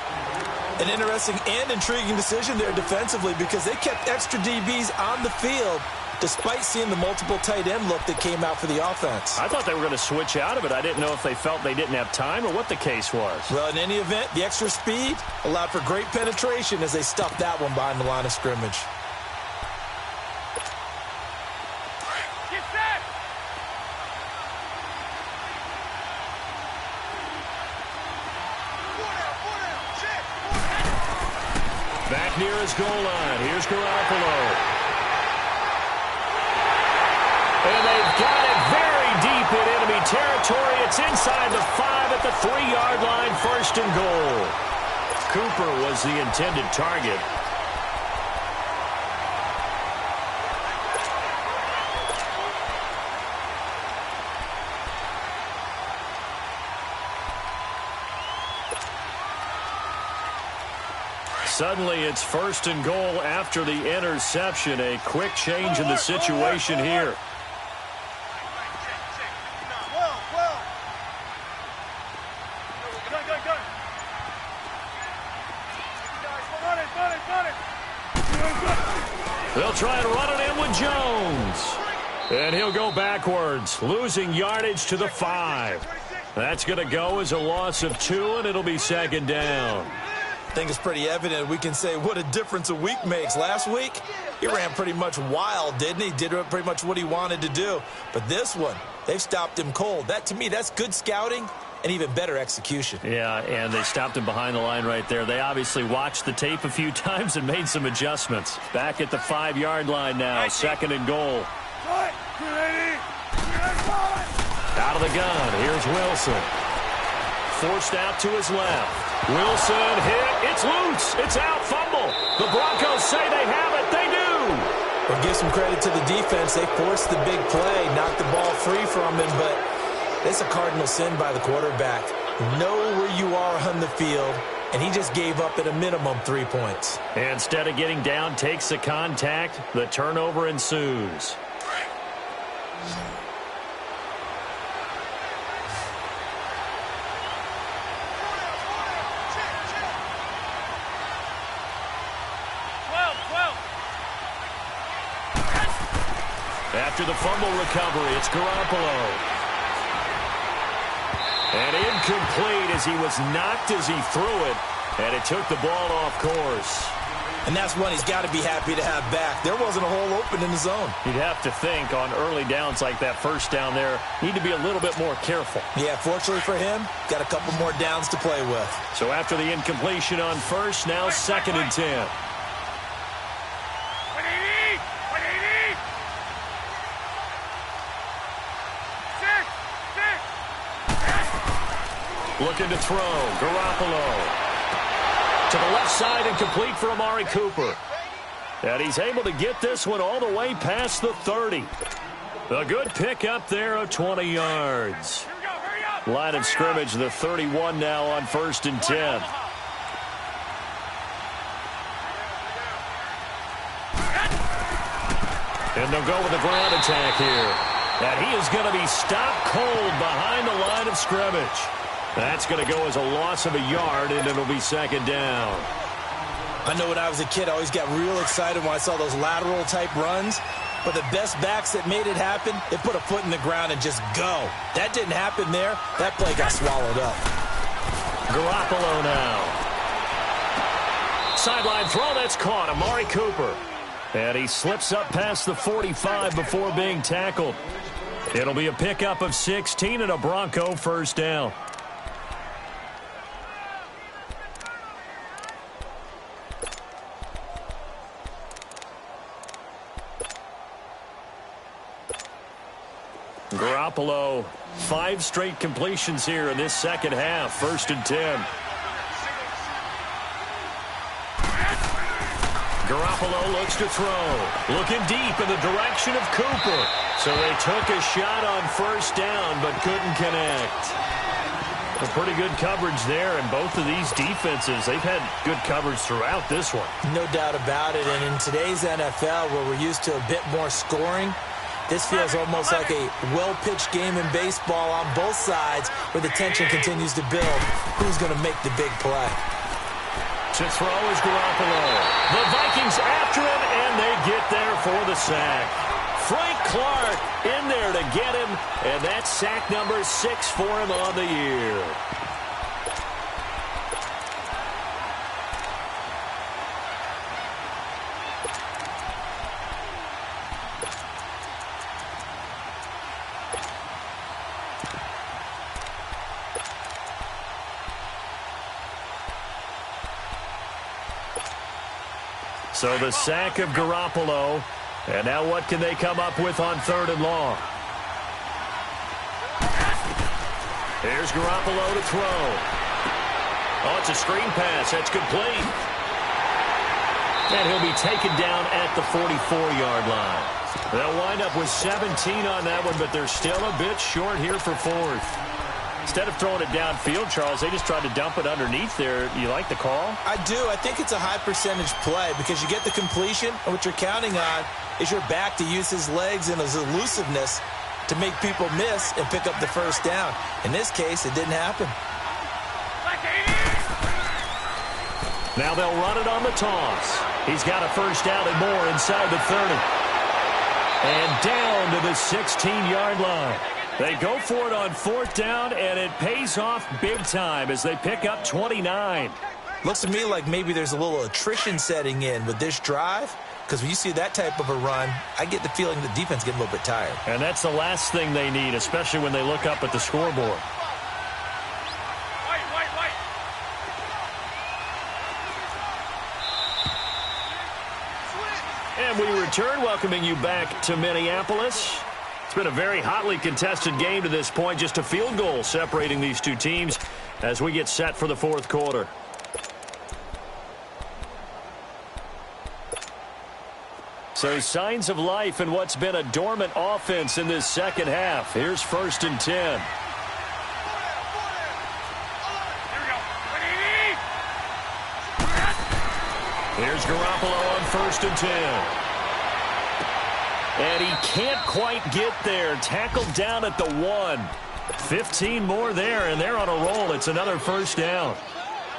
Speaker 4: An interesting and intriguing decision there defensively because they kept extra DBs on the field despite seeing the multiple tight end look that came out for the offense.
Speaker 2: I thought they were going to switch out of it. I didn't know if they felt they didn't have time or what the case was.
Speaker 4: Well, in any event, the extra speed allowed for great penetration as they stuffed that one behind the line of scrimmage.
Speaker 2: Back near his goal line. Here's Garoppolo. And they've got it very deep in enemy territory. It's inside the 5 at the 3-yard line. 1st and goal. Cooper was the intended target. Suddenly, it's 1st and goal after the interception. A quick change in the situation here. They'll try and run it in with Jones. And he'll go backwards, losing yardage to the 5. That's going to go as a loss of 2, and it'll be 2nd down.
Speaker 4: I think it's pretty evident. We can say what a difference a week makes. Last week, he ran pretty much wild, didn't he? Did pretty much what he wanted to do. But this one, they've stopped him cold. That, to me, that's good scouting and even better execution.
Speaker 2: Yeah, and they stopped him behind the line right there. They obviously watched the tape a few times and made some adjustments. Back at the 5-yard line now, 2nd and goal. Out of the gun, here's Wilson. Forced out to his left. Wilson hit. It's loose. It's out. Fumble. The Broncos say they have it. They do.
Speaker 4: Well, give some credit to the defense. They forced the big play, knocked the ball free from him, but it's a cardinal sin by the quarterback. Know where you are on the field, and he just gave up at a minimum 3 points.
Speaker 2: And instead of getting down, takes the contact. The turnover ensues. After the fumble recovery, it's Garoppolo. And incomplete as he was knocked as he threw it, and it took the ball off course.
Speaker 4: And that's one he's got to be happy to have back. There wasn't a hole open in the zone.
Speaker 2: You'd have to think on early downs like that first down there, need to be a little bit more careful.
Speaker 4: Yeah, fortunately for him, got a couple more downs to play with.
Speaker 2: So after the incompletion on first, now 2nd and 10. Looking to throw, Garoppolo. To the left side and complete for Amari Cooper. And he's able to get this one all the way past the 30. A good pickup there of 20 yards. Line of scrimmage, the 31 now on 1st and 10. And they'll go with the ground attack here. And he is going to be stopped cold behind the line of scrimmage. That's going to go as a loss of a yard, and it'll be 2nd down.
Speaker 4: I know when I was a kid, I always got real excited when I saw those lateral-type runs. But the best backs that made it happen, they put a foot in the ground and just go. That didn't happen there. That play got swallowed up.
Speaker 2: Garoppolo now. Sideline throw, that's caught. Amari Cooper. And he slips up past the 45 before being tackled. It'll be a pickup of 16 and a Bronco first down. Garoppolo, 5 straight completions here in this second half. 1st and 10. Garoppolo looks to throw. Looking deep in the direction of Cooper. So they took a shot on 1st down but couldn't connect. A pretty good coverage there, and both of these defenses, they've had good coverage throughout this one.
Speaker 4: No doubt about it, and in today's NFL where we're used to a bit more scoring, this feels almost like a well-pitched game in baseball on both sides where the tension continues to build. Who's going to make the big play?
Speaker 2: To throw is Garoppolo. The Vikings after him, and they get there for the sack. Frank Clark in there to get him, and that's sack number 6 for him on the year. So the sack of Garoppolo. And now what can they come up with on 3rd and long? Here's Garoppolo to throw. Oh, it's a screen pass. That's complete. And he'll be taken down at the 44-yard line. They'll wind up with 17 on that one, but they're still a bit short here for 4th. Instead of throwing it downfield, Charles, they just tried to dump it underneath there. You like the call?
Speaker 4: I do. I think it's a high-percentage play because you get the completion, and what you're counting on is your back to use his legs and his elusiveness to make people miss and pick up the 1st down. In this case, it didn't happen.
Speaker 2: Now they'll run it on the toss. He's got a 1st down and more inside the 30. And down to the 16-yard line. They go for it on 4th down, and it pays off big time as they pick up 29.
Speaker 4: Looks to me like maybe there's a little attrition setting in with this drive, because when you see that type of a run, I get the feeling the defense getting a little bit tired.
Speaker 2: And that's the last thing they need, especially when they look up at the scoreboard. And we return, welcoming you back to Minneapolis. It's been a very hotly contested game to this point. Just a field goal separating these two teams as we get set for the 4th quarter. So signs of life in what's been a dormant offense in this second half. Here's 1st and 10. Here's Garoppolo on 1st and 10. And he can't quite get there. Tackled down at the 1. 15 more there, and they're on a roll. It's another 1st down.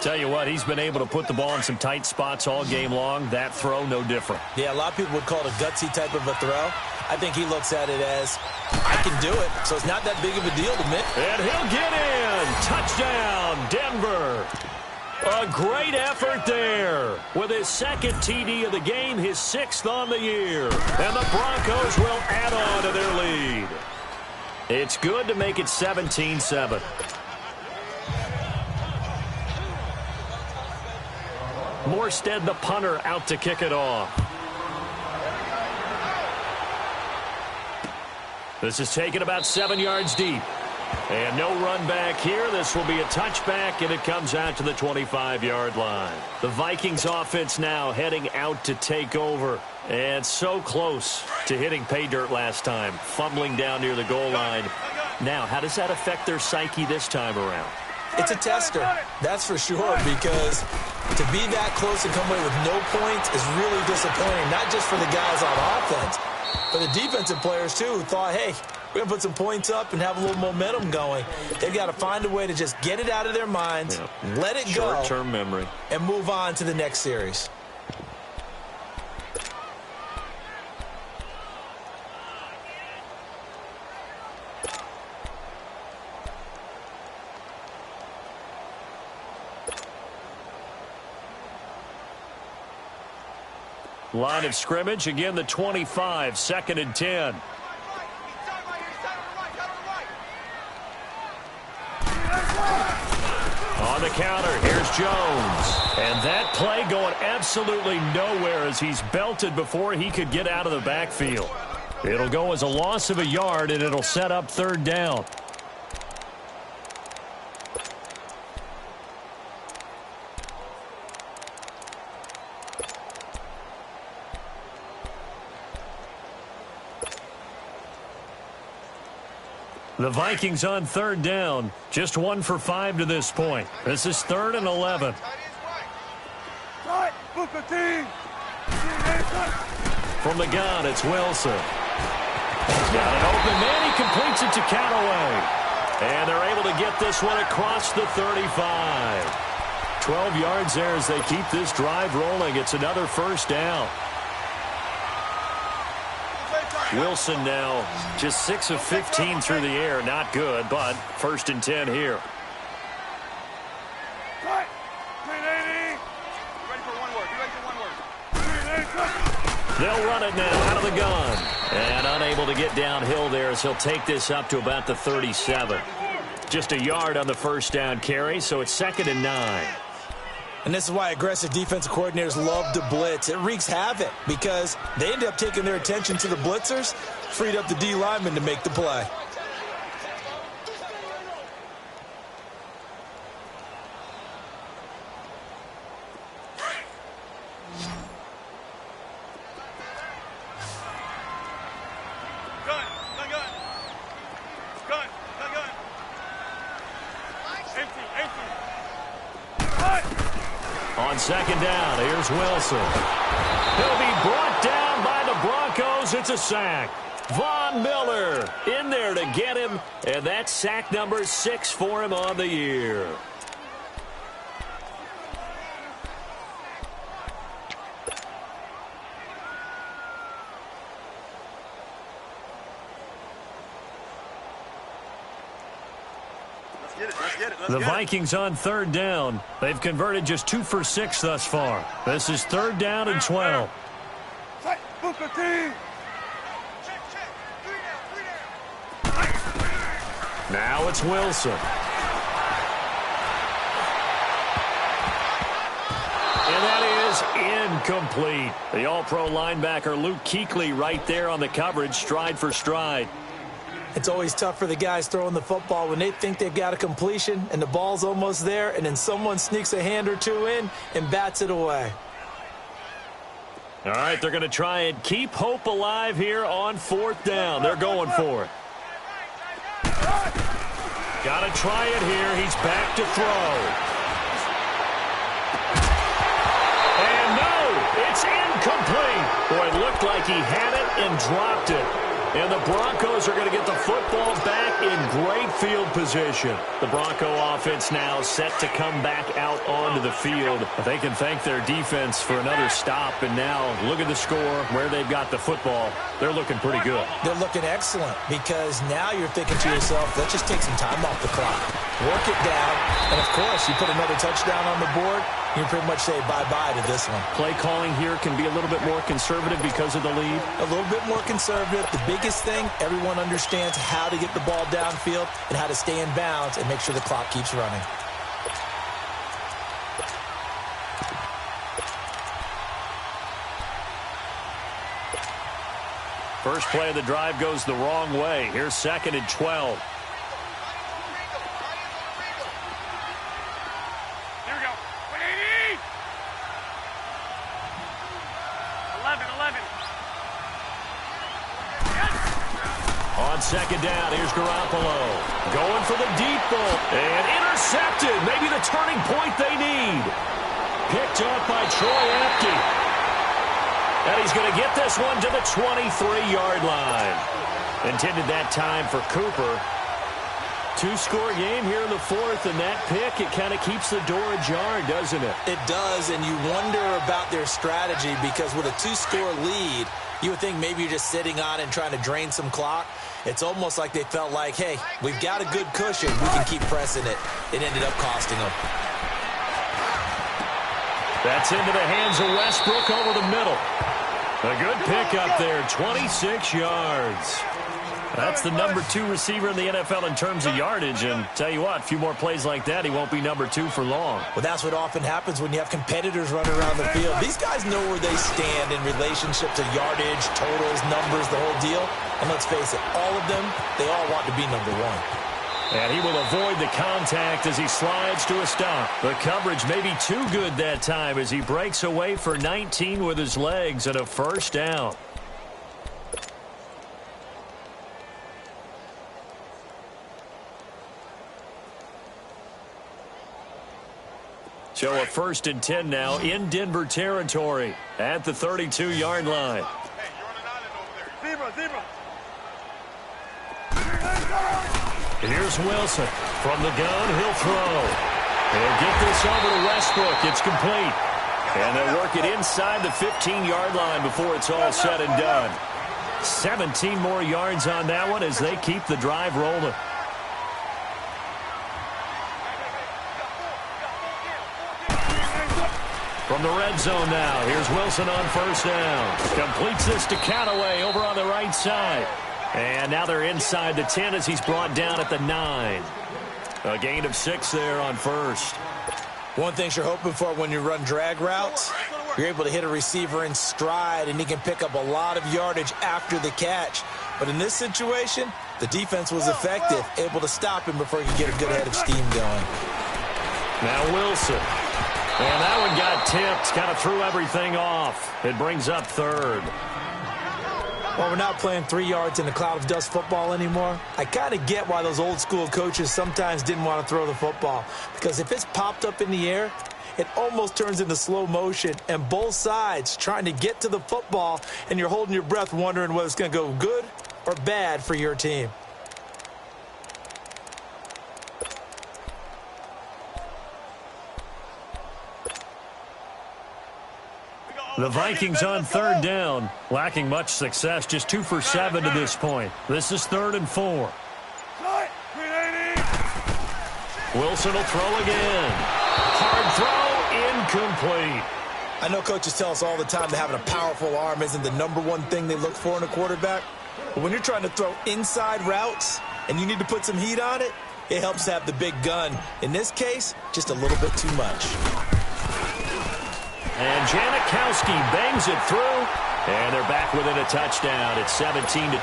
Speaker 2: Tell you what, he's been able to put the ball in some tight spots all game long. That throw, no different.
Speaker 4: Yeah, a lot of people would call it a gutsy type of a throw. I think he looks at it as, I can do it, so it's not that big of a deal to me.
Speaker 2: And he'll get in. Touchdown, Denver. A great effort there. With his second TD of the game, his 6th on the year. And the Broncos will add on to their lead. It's good to make it 17-7. Morstead, the punter, out to kick it off. This is taken about 7 yards deep. And no run back here. This will be a touchback, and it comes out to the 25-yard line. The Vikings offense now heading out to take over. And so close to hitting pay dirt last time, fumbling down near the goal line. Now, how does that affect their psyche this time around?
Speaker 4: It's a tester, that's for sure, because to be that close and come away with no points is really disappointing, not just for the guys on offense, but the defensive players, too, who thought, hey, we're going to put some points up and have a little momentum going. They've got to find a way to just get it out of their minds, let it go,
Speaker 2: short-term memory,
Speaker 4: and move on to the next series.
Speaker 2: Line of scrimmage, again the 25, 2nd and 10. On the counter, here's Jones. And that play going absolutely nowhere as he's belted before he could get out of the backfield. It'll go as a loss of a yard, and it'll set up 3rd down. The Vikings on 3rd down. Just 1 for 5 to this point. This is 3rd and 11. From the gun, it's Wilson. He's got an open man. He completes it to Callaway. And they're able to get this one across the 35. 12 yards there as they keep this drive rolling. It's another 1st down. Wilson now just 6 of 15 through the air. Not good, but 1st and 10 here. They'll run it now out of the gun. And unable to get downhill there as he'll take this up to about the 37. Just a yard on the 1st down carry, so it's 2nd and 9.
Speaker 4: And this is why aggressive defensive coordinators love to blitz. It wreaks havoc because they end up taking their attention to the blitzers, freed up the D lineman to make the play.
Speaker 2: On 2nd down, here's Wilson. He'll be brought down by the Broncos. It's a sack. Von Miller in there to get him, and that's sack number 6 for him on the year. The Vikings on 3rd down. They've converted just 2 for 6 thus far. This is 3rd down and 12. Now it's Wilson. And that is incomplete. The all-pro linebacker Luke Kuechly right there on the coverage, stride for stride.
Speaker 4: It's always tough for the guys throwing the football when they think they've got a completion and the ball's almost there, and then someone sneaks a hand or two in and bats it away.
Speaker 2: All right, they're going to try and keep hope alive here on 4th down. They're going for it. Got to try it here. He's back to throw. And no, it's incomplete. Boy, it looked like he had it and dropped it. And the Broncos are going to get the football back in great field position. The Bronco offense now set to come back out onto the field. They can thank their defense for another stop, and now look at the score, where they've got the football. They're looking pretty good. They're looking excellent, because now you're thinking to yourself, let's just take some time off the clock, work it down, and of course, you put another touchdown on the board, you pretty much say bye-bye to this one. Play calling here can be a little bit more conservative because of the lead. A little bit more conservative. The biggest thing, everyone understands how to get the ball downfield and how to stay in bounds and make sure the clock keeps running. First play of the drive goes the wrong way. Here's 2nd and 12.
Speaker 1: Here we go. 180. 11.
Speaker 2: On 2nd down, here's Garoppolo. Going for the deep ball. And intercepted. Maybe the turning point they need. Picked up by Troy Apke. And he's going to get this one to the 23-yard line. Intended that time for Cooper. 2-score game here in the 4th, and that pick, it kind of keeps the door ajar, doesn't it? It does, and you wonder about their strategy, because with a 2-score lead, you would think maybe you're just sitting on it and trying to drain some clock. It's almost like they felt like, hey, we've got a good cushion. We can keep pressing it. It ended up costing them. That's into the hands of Westbrook over the middle. A good pick up there, 26 yards. That's the number 2 receiver in the NFL in terms of yardage, and tell you what, a few more plays like that, he won't be number 2 for long. Well, that's what often happens when you have competitors running around the field. These guys know where they stand in relationship to yardage, totals, numbers, the whole deal. And let's face it, all of them, they all want to be number 1. And he will avoid the contact as he slides to a stop. The coverage may be too good that time as he breaks away for 19 with his legs and a first down. So a 1st and 10 now in Denver territory at the 32-yard line.
Speaker 3: Hey, you're on an island over there.
Speaker 1: Zebra.
Speaker 2: Here's Wilson. From the gun, he'll throw. He'll get this over to Westbrook. It's complete. And they'll work it inside the 15-yard line before it's all said and done. 17 more yards on that one as they keep the drive rolling. From the red zone now, here's Wilson on 1st down. Completes this to Callaway over on the right side. And now they're inside the 10 as he's brought down at the 9. A gain of 6 there on 1st. One thing you're hoping for when you run drag routes, you're able to hit a receiver in stride, and he can pick up a lot of yardage after the catch. But in this situation, the defense was effective, able to stop him before he could get a good head of steam going. Now Wilson. And that one got tipped, kind of threw everything off. It brings up 3rd. Well, we're not playing 3 yards in a cloud of dust football anymore. I kind of get why those old school coaches sometimes didn't want to throw the football. Because if it's popped up in the air, it almost turns into slow motion. And both sides trying to get to the football, and you're holding your breath wondering whether it's going to go good or bad for your team. The Vikings on 3rd down, lacking much success, just 2 for 7 to this point. This is 3rd and 4. Wilson will throw again. Hard throw, incomplete. I know coaches tell us all the time that having a powerful arm isn't the number 1 thing they look for in a quarterback. But when you're trying to throw inside routes and you need to put some heat on it, it helps to have the big gun. In this case, just a little bit too much. And Janikowski bangs it through, and they're back within a touchdown. It's 17-10.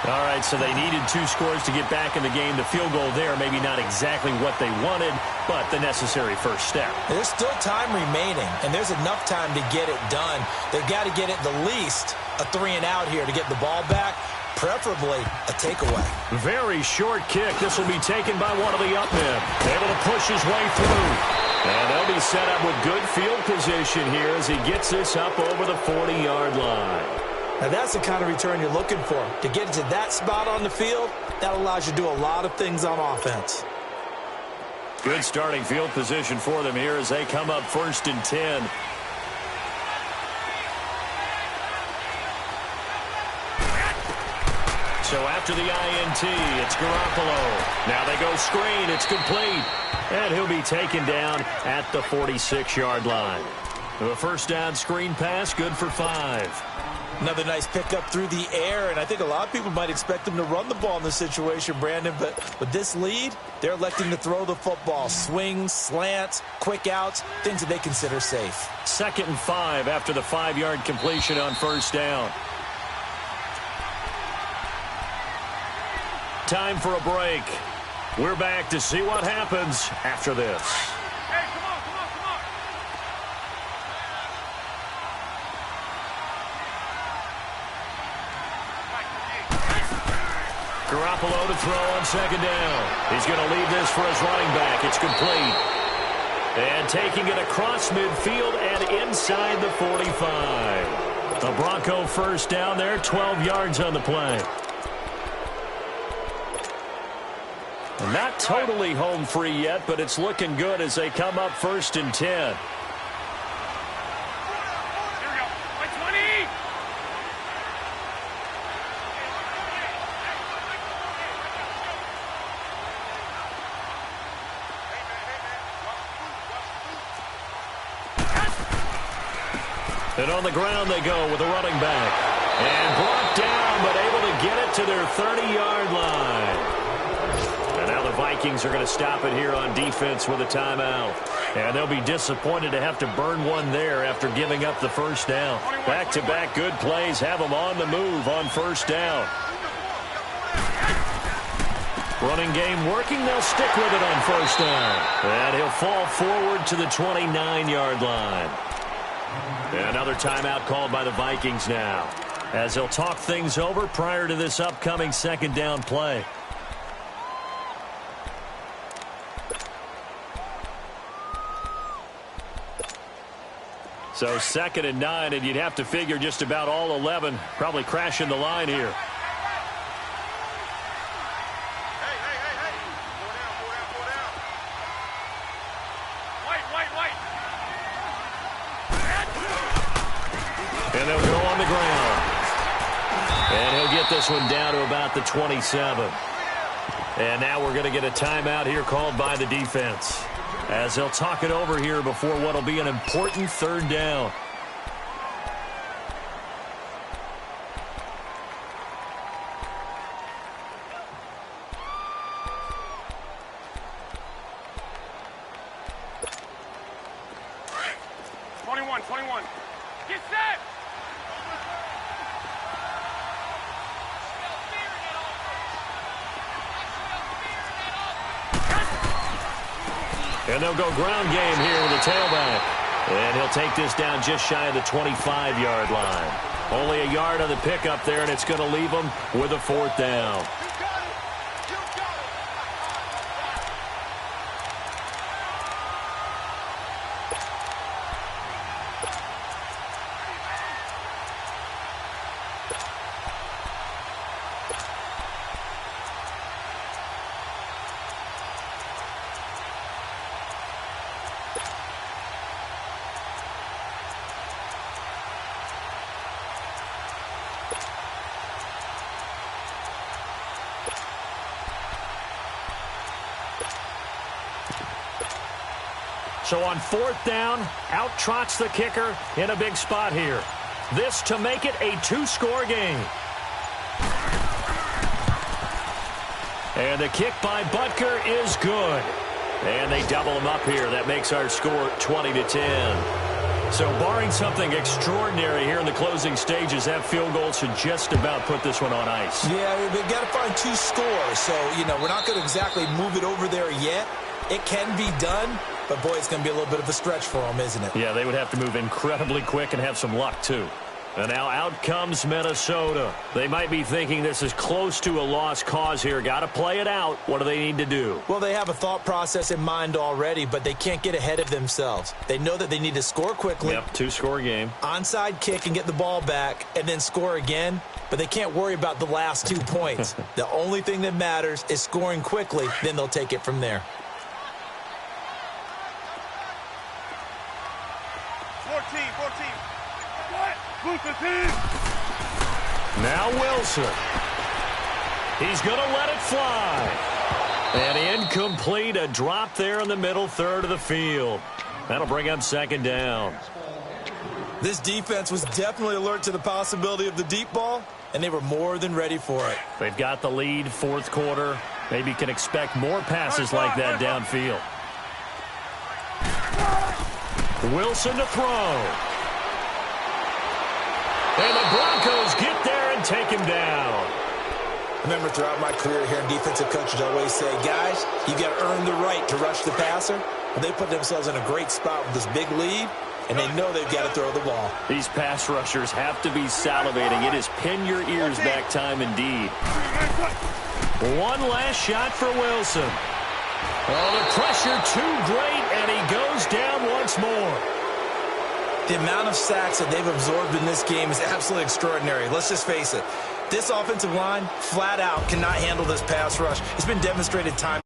Speaker 2: All right, so they needed 2 scores to get back in the game. The field goal there, maybe not exactly what they wanted, but the necessary first step. There's still time remaining, and there's enough time to get it done. They've got to get at the least a 3-and-out here to get the ball back, preferably a takeaway. Very short kick. This will be taken by one of the up men. Able to push his way through. And they'll be set up with good field position here as he gets this up over the 40-yard line.
Speaker 4: Now, that's the kind of return you're looking for. To get to that spot on the field, that allows you to do a lot of things on offense.
Speaker 2: Good starting field position for them here as they come up 1st and 10. So after the INT, it's Garoppolo. Now they go screen. It's complete. And he'll be taken down at the 46-yard line. A first down screen pass, good for 5.
Speaker 4: Another nice pickup through the air, and I think a lot of people might expect them to run the ball in this situation, Brandon, but with this lead, they're electing to throw the football. Swings, slants, quick outs, things that they consider safe.
Speaker 2: 2nd and 5 after the 5-yard completion on first down. Time for a break. We're back to see what happens after this.
Speaker 1: Hey, come on, come on, come on.
Speaker 2: Garoppolo to throw on 2nd down. He's going to leave this for his running back. It's complete. And taking it across midfield and inside the 45. The Bronco first down there, 12 yards on the play. Not totally home free yet, but it's looking good as they come up 1st and 10.
Speaker 1: Here we go. By 20.
Speaker 2: And on the ground they go with a running back. And brought down, but able to get it to their 30-yard line. And now the Vikings are going to stop it here on defense with a timeout. And they'll be disappointed to have to burn one there after giving up the first down. Back-to-back good plays have them on the move on first down. Running game working. They'll stick with it on first down. And he'll fall forward to the 29-yard line. Another timeout called by the Vikings now, as they'll talk things over prior to this upcoming 2nd down play. So 2nd and 9, and you'd have to figure just about all 11 probably crashing the line here.
Speaker 3: Hey, hey, hey, hey. Four down, four down, four down.
Speaker 1: White.
Speaker 2: And they'll go on the ground. And he'll get this one down to about the 27. And now we're going to get a timeout here called by the defense, as they'll talk it over here before what will be an important 3rd down.
Speaker 1: Get set.
Speaker 2: And they'll go ground game here with the tailback. And he'll take this down just shy of the 25-yard line. Only a yard on the pickup there, and it's going to leave them with a 4th down. So on 4th down, out trots the kicker in a big spot here. This to make it a 2-score game. And the kick by Butker is good. And they double him up here. That makes our score 20-10. So barring something extraordinary here in the closing stages, that field goal should just about put this one on ice.
Speaker 4: Yeah, we've got to find 2 scores. So, we're not going to exactly move it over there yet. It can be done. But, boy, it's going to be a little bit of a stretch for them, isn't it?
Speaker 2: Yeah, they would have to move incredibly quick and have some luck, too. And now out comes Minnesota. They might be thinking this is close to a lost cause here. Got to play it out. What do they need to do?
Speaker 4: Well, they have a thought process in mind already, but they can't get ahead of themselves. They know that they need to score quickly.
Speaker 2: Yep, 2-score game.
Speaker 4: Onside kick and get the ball back and then score again, but they can't worry about the last 2 points. The only thing that matters is scoring quickly, then they'll take it from there.
Speaker 3: 14.
Speaker 2: Now Wilson. He's going to let it fly. And incomplete, a drop there in the middle third of the field. That'll bring up second down.
Speaker 4: This defense was definitely alert to the possibility of the deep ball, and they were more than ready for it.
Speaker 2: They've got the lead, fourth quarter. Maybe can expect more passes like that downfield. Wilson to throw. And the Broncos get there and take him down.
Speaker 4: I remember throughout my career hearing defensive coaches always say, guys, you got to earn the right to rush the passer. Well, they put themselves in a great spot with this big lead, and they know they've got to throw the ball.
Speaker 2: These pass rushers have to be salivating. It is pin your ears back time indeed. One last shot for Wilson. Oh, the pressure too great, and he goes down once more.
Speaker 4: The amount of sacks that they've absorbed in this game is absolutely extraordinary. Let's just face it. This offensive line, flat out, cannot handle this pass rush. It's been demonstrated time